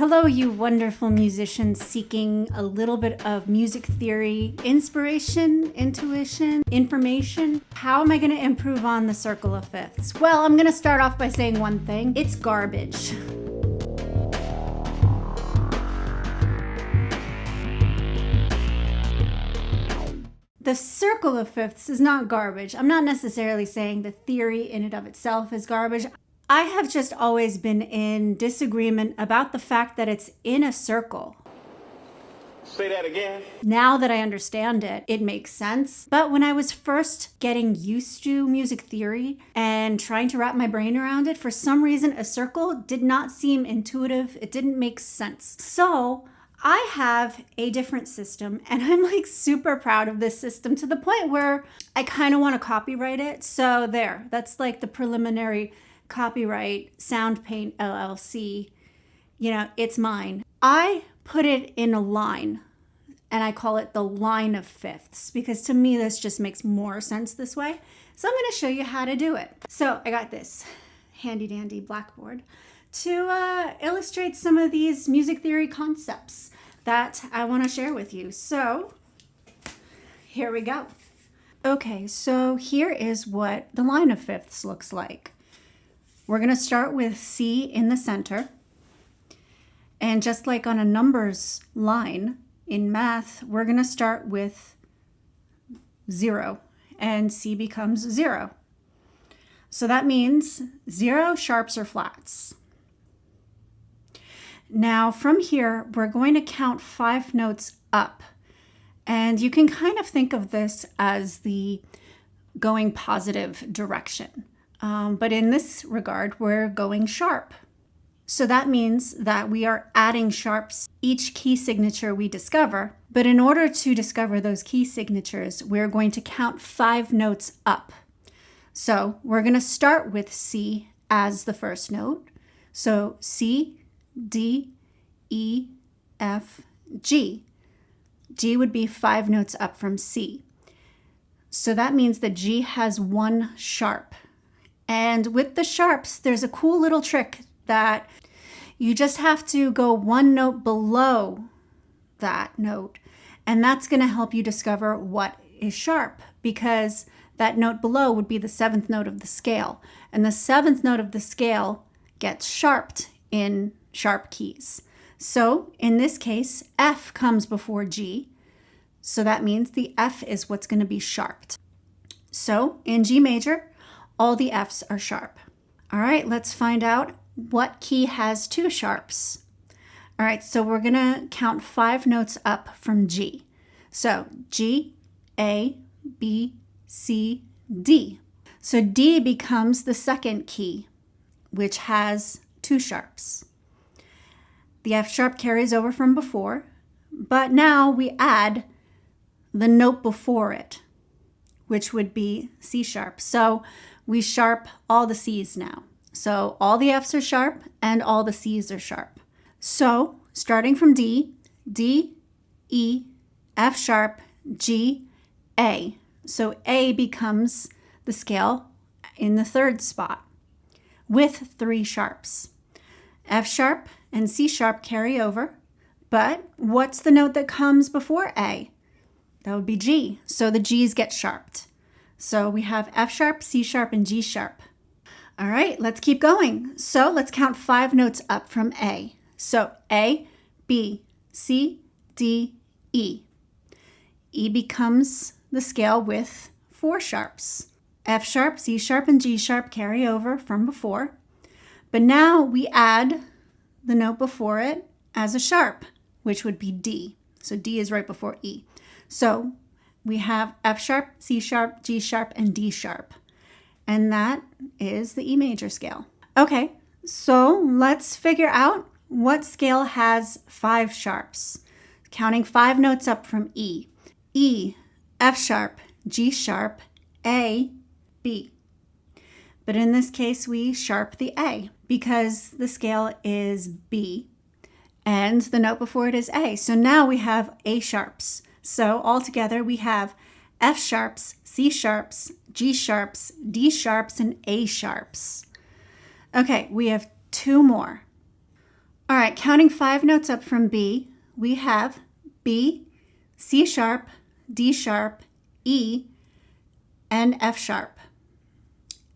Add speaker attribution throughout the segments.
Speaker 1: Hello, you wonderful musicians seeking a little bit of music theory, inspiration, intuition, information. How am I going to improve on the circle of fifths? Well, I'm going to start off by saying one thing. It's garbage. The circle of fifths is not garbage. I'm not necessarily saying the theory in and of itself is garbage. I have just always been in disagreement about the fact that it's in a circle.
Speaker 2: Say that again.
Speaker 1: Now that I understand it, it makes sense. But when I was first getting used to music theory and trying to wrap my brain around it, for some reason, a circle did not seem intuitive. It didn't make sense. So I have a different system, and I'm like super proud of this system to the point where I kind of want to copyright it. So that's like the preliminary copyright, SoundPaint LLC. You know, it's mine. I put it in a line, and I call it the line of fifths, because to me, this just makes more sense this way. So I'm going to show you how to do it. So I got this handy dandy blackboard to illustrate some of these music theory concepts that I want to share with you. So here we go. Okay, so here is what the line of fifths looks like. We're going to start with C in the center. And just like on a numbers line in math, we're going to start with 0, and C becomes 0. So that means 0 sharps or flats. Now from here, we're going to count 5 notes up. And you can kind of think of this as the going positive direction. But in this regard, we're going sharp. So that means that we are adding sharps each key signature we discover. But in order to discover those key signatures, we're going to count 5 notes up. So we're going to start with C as the first note. So C, D, E, F, G. G would be 5 notes up from C. So that means that G has 1 sharp. And with the sharps, there's a cool little trick that you just have to go 1 note below that note. And that's going to help you discover what is sharp, because that note below would be the 7th note of the scale. And the 7th note of the scale gets sharped in sharp keys. So in this case, F comes before G. So that means the F is what's going to be sharped. So in G major, all the Fs are sharp. All right, let's find out what key has 2 sharps. All right, so we're going to count 5 notes up from G. So G, A, B, C, D. So D becomes the 2nd key, which has 2 sharps. The F sharp carries over from before, but now we add the note before it, which would be C sharp. So we sharp all the C's now. So all the F's are sharp and all the C's are sharp. So starting from D, D, E, F sharp, G, A. So A becomes the scale in the 3rd spot with 3 sharps. F sharp and C sharp carry over, but what's the note that comes before A? That would be G. So the G's get sharped. So we have F sharp, C sharp, and G sharp. All right, let's keep going. So let's count 5 notes up from A. So A, B, C, D, E. E becomes the scale with 4 sharps. F sharp, C sharp, and G sharp carry over from before. But now we add the note before it as a sharp, which would be D. So D is right before E. So we have F sharp, C sharp, G sharp, and D sharp. And that is the E major scale. Okay, so let's figure out what scale has 5 sharps. Counting 5 notes up from E. E, F sharp, G sharp, A, B. But in this case, we sharp the A because the scale is B and the note before it is A. So now we have A sharps. So altogether we have F sharps, C sharps, G sharps, D sharps, and A sharps. Okay, we have 2 more. All right, counting 5 notes up from B, we have B, C sharp, D sharp, E, and F sharp.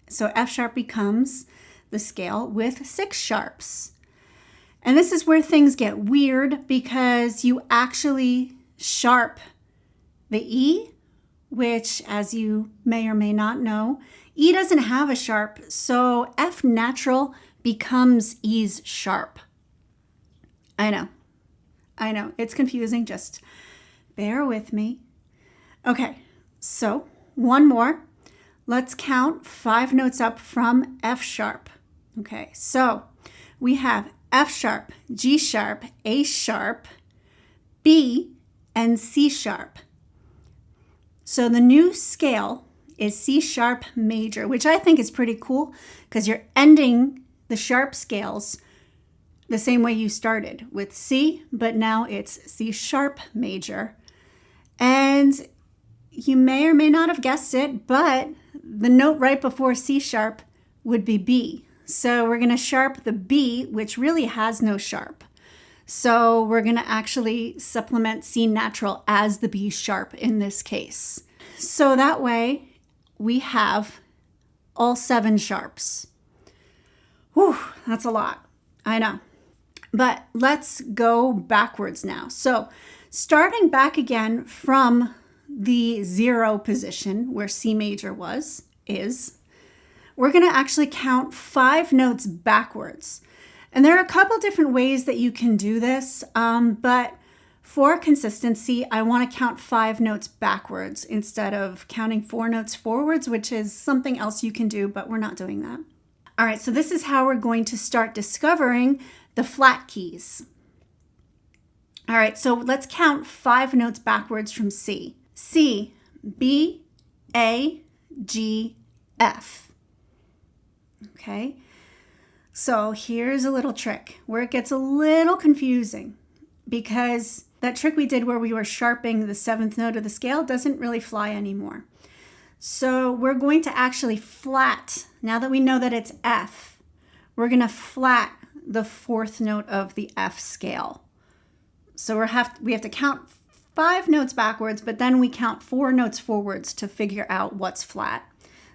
Speaker 1: So F sharp becomes the scale with 6 sharps. And this is where things get weird because you actually sharp the E, which, as you may or may not know, E doesn't have a sharp, so F natural becomes E's sharp. I know, it's confusing, just bear with me. Okay, so one more. Let's count 5 notes up from F sharp. Okay, so we have F sharp, G sharp, A sharp, B, and C sharp. So the new scale is C sharp major, which I think is pretty cool because you're ending the sharp scales the same way you started with C, but now it's C sharp major. And you may or may not have guessed it, but the note right before C sharp would be B. So we're going to sharp the B, which really has no sharp. So we're going to actually supplement C natural as the B sharp in this case. So that way we have all 7 sharps. Whew, that's a lot. I know. But let's go backwards now. So starting back again from the 0 position where C major is, we're going to actually count 5 notes backwards. And there are a couple different ways that you can do this, but for consistency, I want to count 5 notes backwards instead of counting 4 notes forwards, which is something else you can do, but we're not doing that. All right, so this is how we're going to start discovering the flat keys. All right, so let's count 5 notes backwards from C. C, B, A, G, F. Okay, so here's a little trick where it gets a little confusing because that trick we did where we were sharpening the 7th note of the scale doesn't really fly anymore. So we're going to actually flat, now that we know that it's F, we're going to flat the 4th note of the F scale. So we have to count 5 notes backwards, but then we count 4 notes forwards to figure out what's flat.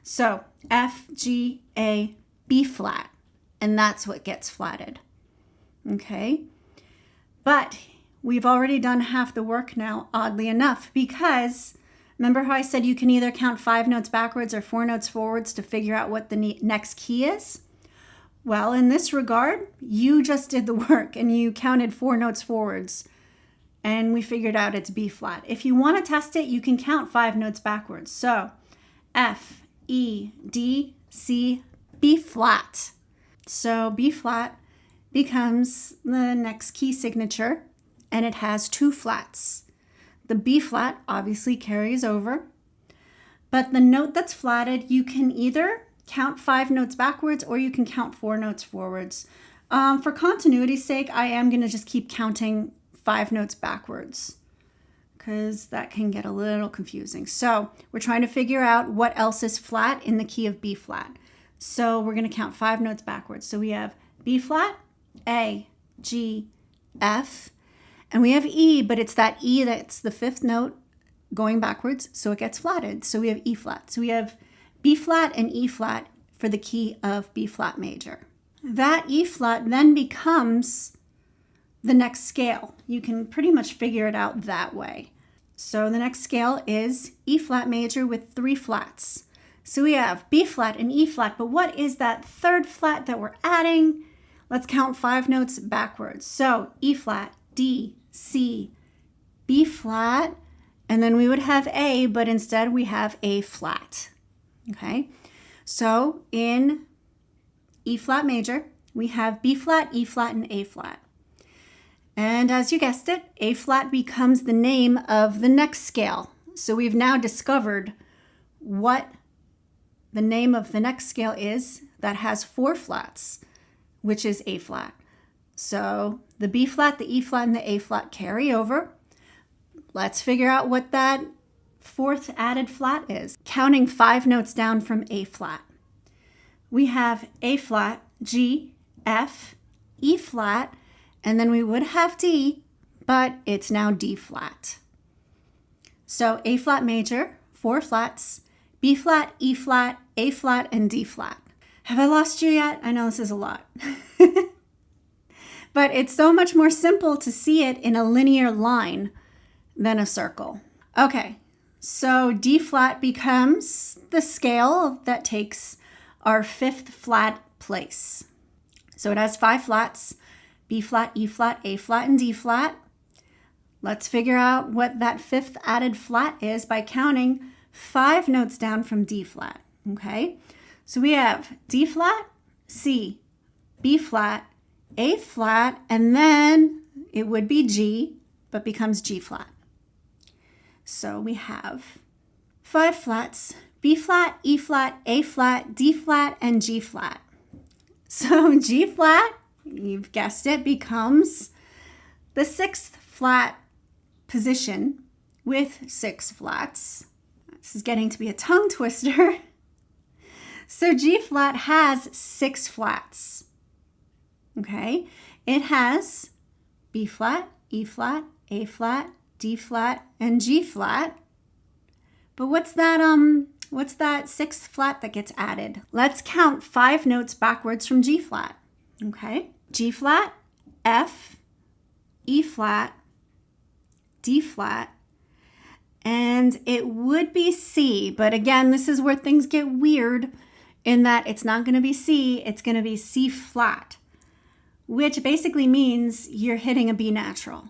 Speaker 1: So F, G, A, B flat, and that's what gets flatted. Okay, but we've already done half the work now, oddly enough, because remember how I said you can either count 5 notes backwards or 4 notes forwards to figure out what the next key is? Well, in this regard, you just did the work and you counted 4 notes forwards and we figured out it's B flat. If you want to test it, you can count 5 notes backwards. So F, E, D, C, B flat. So B flat becomes the next key signature and it has 2 flats. The B flat obviously carries over, but the note that's flatted, you can either count 5 notes backwards or you can count 4 notes forwards. For continuity's sake, I am going to just keep counting 5 notes backwards because that can get a little confusing. So we're trying to figure out what else is flat in the key of B flat. So we're going to count 5 notes backwards. So we have B flat, A, G, F, and we have E, but it's that E that's the 5th note going backwards, so it gets flatted. So we have E flat. So we have B flat and E flat for the key of B flat major. That E flat then becomes the next scale. You can pretty much figure it out that way. So the next scale is E flat major with 3 flats. So we have B flat and E flat, but what is that 3rd flat that we're adding? Let's count 5 notes backwards. So E flat, D, C, B flat, and then we would have A, but instead we have A flat. Okay, so in E flat major, we have B flat, E flat, and A flat. And as you guessed it, A flat becomes the name of the next scale. So we've now discovered what the name of the next scale is that has 4 flats, which is A flat. So the B flat, the E flat, and the A flat carry over. Let's figure out what that 4th added flat is. Counting 5 notes down from A flat. We have A flat, G, F, E flat, and then we would have D, but it's now D flat. So A flat major, 4 flats, B flat, E flat, A flat, and D flat. Have I lost you yet? I know this is a lot. But it's so much more simple to see it in a linear line than a circle. Okay, so D flat becomes the scale that takes our 5th flat place. So it has 5 flats, B flat, E flat, A flat, and D flat. Let's figure out what that 5th added flat is by counting 5 notes down from D flat, okay? So we have D flat, C, B flat, A flat, and then it would be G, but becomes G flat. So we have 5 flats, B flat, E flat, A flat, D flat, and G flat. So G flat, you've guessed it, becomes the 6th flat position with 6 flats. This is getting to be a tongue twister. So G flat has 6 flats. Okay, it has B flat, E flat, A flat, D flat, and G flat. But what's that 6th flat that gets added? Let's count 5 notes backwards from G flat. Okay, G flat, F, E flat, D flat, and it would be C, but again, this is where things get weird in that it's not going to be C, it's going to be C flat, which basically means you're hitting a B natural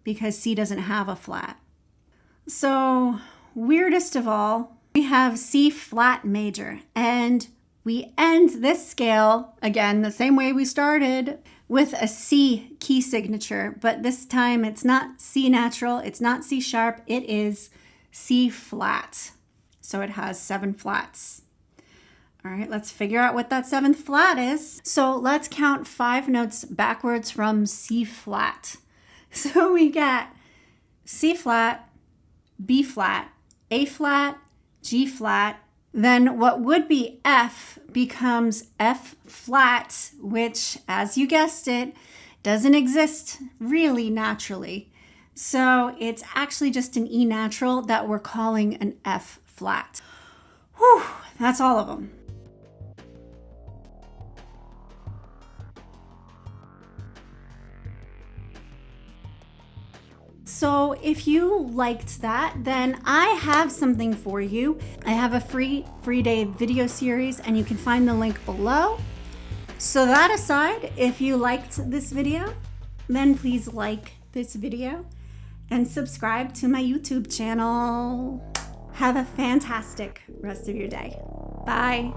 Speaker 1: because C doesn't have a flat. So weirdest of all, we have C flat major, and we end this scale, again, the same way we started, with a C key signature, but this time it's not C natural, it's not C sharp, it is C flat. So it has 7 flats. All right, let's figure out what that 7th flat is. So let's count 5 notes backwards from C flat. So we get C flat, B flat, A flat, G flat. Then what would be F becomes F flat, which, as you guessed it, doesn't exist really naturally. So it's actually just an E natural that we're calling an F flat. Whew, that's all of them. So if you liked that, then I have something for you. I have a free day video series, and you can find the link below. So that aside, if you liked this video, then please like this video and subscribe to my YouTube channel. Have a fantastic rest of your day. Bye.